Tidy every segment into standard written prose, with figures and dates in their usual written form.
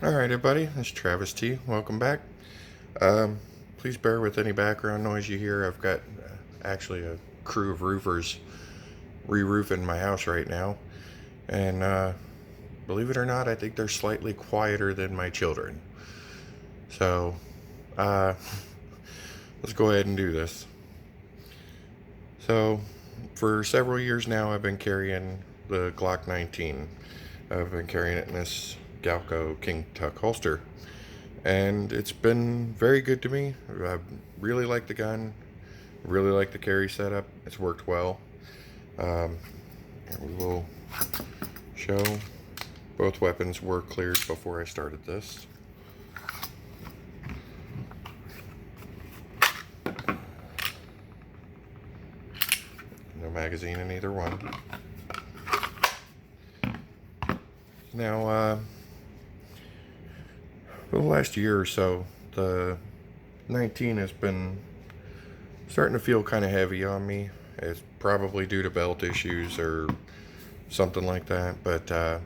Alright everybody, it's Travis T. Welcome back. Um, Please bear with any background noise you hear. I've got actually a crew of roofers re-roofing my house right now. And believe it or not, I think they're slightly quieter than my children. So, uh, let's go ahead and do this. So, for several years now, I've been carrying the Glock 19. I've been carrying it in this Galco King Tuck holster. And it's been very good to me. I really like the gun, really like the carry setup. It's worked well. We will show both weapons were cleared before I started this. No magazine in either one. Now, for the last year or so, the 19 has been starting to feel kind of heavy on me. It's probably due to belt issues or something like that, but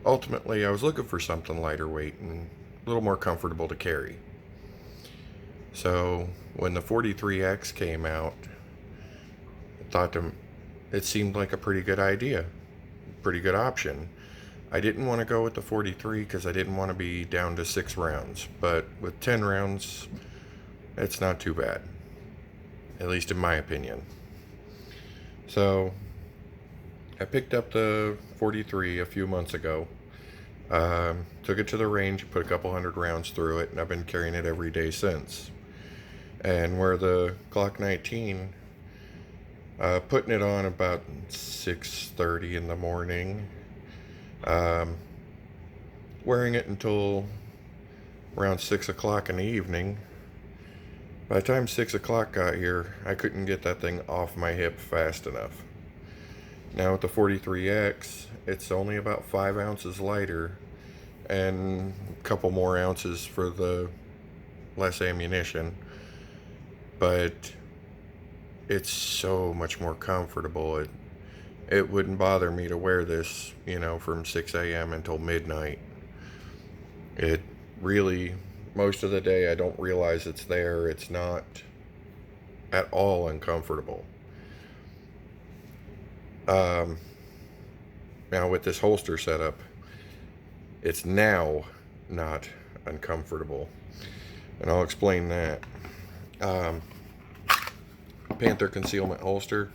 ultimately I was looking for something lighter weight and a little more comfortable to carry. So when the 43X came out, I thought it seemed like a pretty good idea, pretty good option. I didn't want to go with the 43 because I didn't want to be down to 6 rounds, but with 10 rounds, it's not too bad, at least in my opinion. So I picked up the 43 a few months ago, took it to the range, put a couple hundred rounds through it, and I've been carrying it every day since. And where the Glock 19, putting it on about 6:30 in the morning, wearing it until around 6 o'clock in the evening. By the time 6 o'clock got here, I couldn't get that thing off my hip fast enough. Now with the 43X, it's only about 5 ounces lighter and a couple more ounces for the less ammunition, but it's so much more comfortable. It wouldn't bother me to wear this, from 6 a.m. until midnight. It really, most of the day I don't realize it's there. It's not at all uncomfortable. Now with this holster setup, it's now not uncomfortable, and I'll explain that. Panther concealment holster,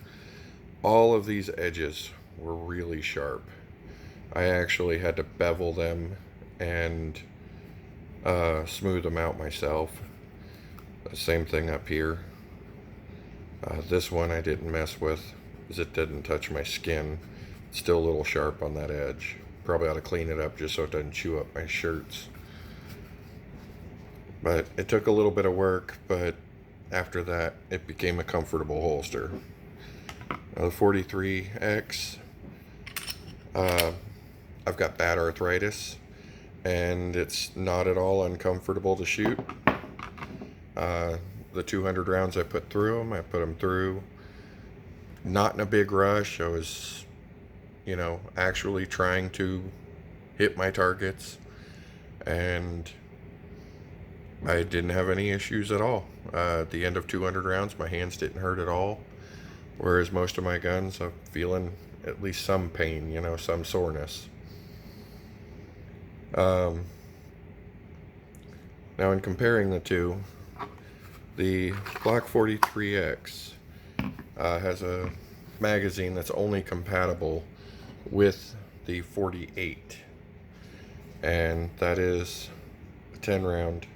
all of these edges were really sharp. I actually had to bevel them and smooth them out myself. The same thing up here. This one I didn't mess with because it didn't touch my skin. It's still a little sharp on that edge. Probably ought to clean it up just so it doesn't chew up my shirts. But it took a little bit of work, but after that it became a comfortable holster. The 43X, I've got bad arthritis and it's not at all uncomfortable to shoot. The 200 rounds I put them through not in a big rush. I was, actually trying to hit my targets, and I didn't have any issues at all. At the end of 200 rounds, my hands didn't hurt at all. Whereas most of my guns, I'm feeling at least some pain, some soreness. Now in comparing the two, the Glock 43X has a magazine that's only compatible with the 48, and that is a 10 round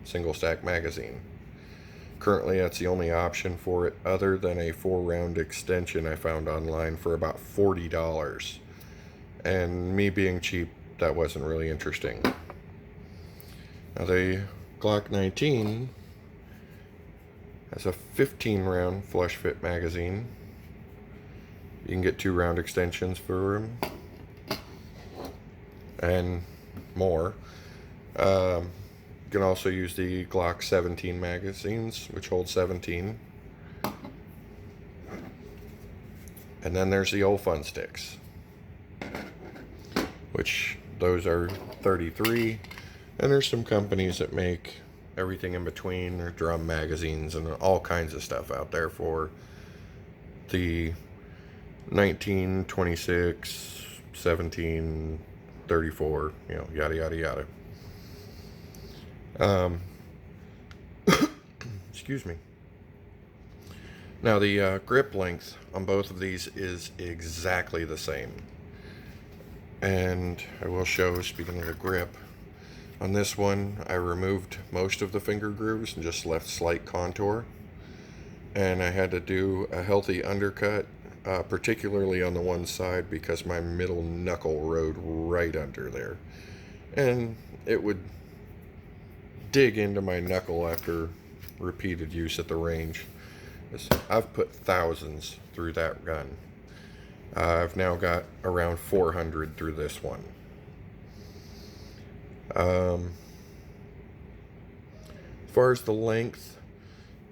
single stack magazine. Currently that's the only option for it, other than a 4-round extension I found online for about $40, and me being cheap, that wasn't really interesting. Now the Glock 19 has a 15-round flush fit magazine. You can get 2-round extensions for them and more. You can also use the Glock 17 magazines, which hold 17. And then there's the old fun sticks, which those are 33, and there's some companies that make everything in between. There's drum magazines and all kinds of stuff out there for the 19, 26, 17, 34, you know, yada yada yada. Excuse me. Now the grip length on both of these is exactly the same. And I will show, speaking of the grip, on this one I removed most of the finger grooves and just left slight contour. And I had to do a healthy undercut, particularly on the one side because my middle knuckle rode right under there. And it would dig into my knuckle after repeated use at the range. I've put thousands through that gun. I've now got around 400 through this one. As far as the length,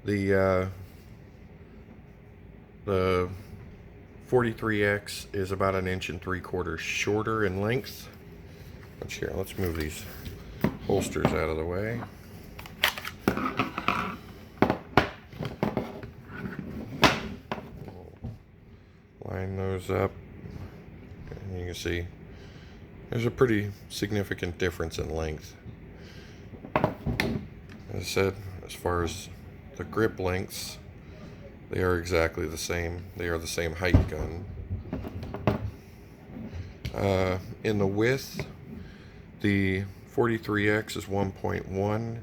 the 43X is about 1.75 inches shorter in length. Let's move these holsters out of the way. Line those up, and you can see there's a pretty significant difference in length. As I said, as far as the grip lengths, they are exactly the same. They are the same height gun. In the width, the 43X is 1.1.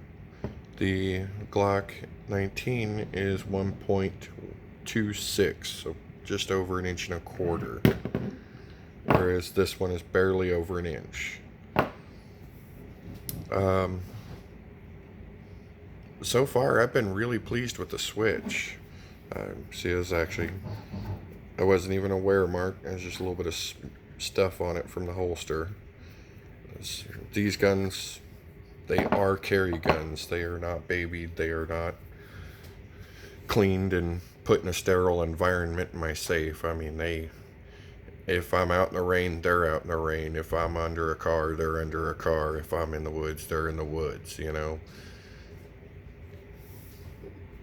The Glock 19 is 1.26, so just over 1.25 inches, whereas this one is barely over an inch. So far, I've been really pleased with the switch. See, I wasn't even a wear mark. There's just a little bit of stuff on it from the holster. These guns, they are carry guns. They are not babied. They are not cleaned and put in a sterile environment in my safe. I mean, if I'm out in the rain, they're out in the rain. If I'm under a car, they're under a car. If I'm in the woods, they're in the woods, you know.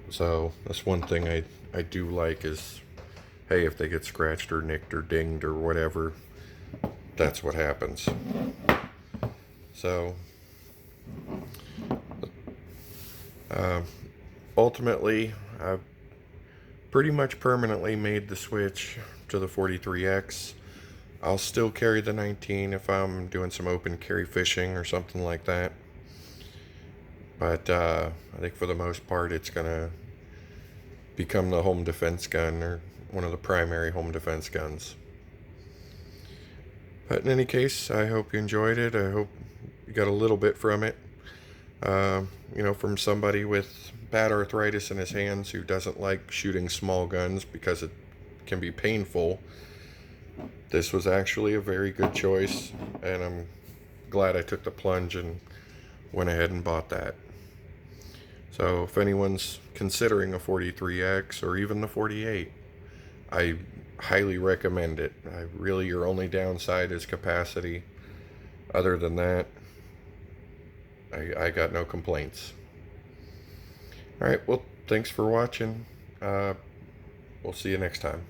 So that's one thing I do like is, hey, if they get scratched or nicked or dinged or whatever, that's what happens. So ultimately, I've pretty much permanently made the switch to the 43X. I'll still carry the 19 if I'm doing some open carry fishing or something like that. But I think for the most part it's going to become the home defense gun, or one of the primary home defense guns. But in any case, I hope you enjoyed it. I hope you got a little bit from it. You know, from somebody with bad arthritis in his hands who doesn't like shooting small guns because it can be painful, this was actually a very good choice, and I'm glad I took the plunge and went ahead and bought that. So if anyone's considering a 43X or even the 48, I highly recommend it. Your only downside is capacity. Other than that, I got no complaints. Alright, well, thanks for watching. We'll see you next time.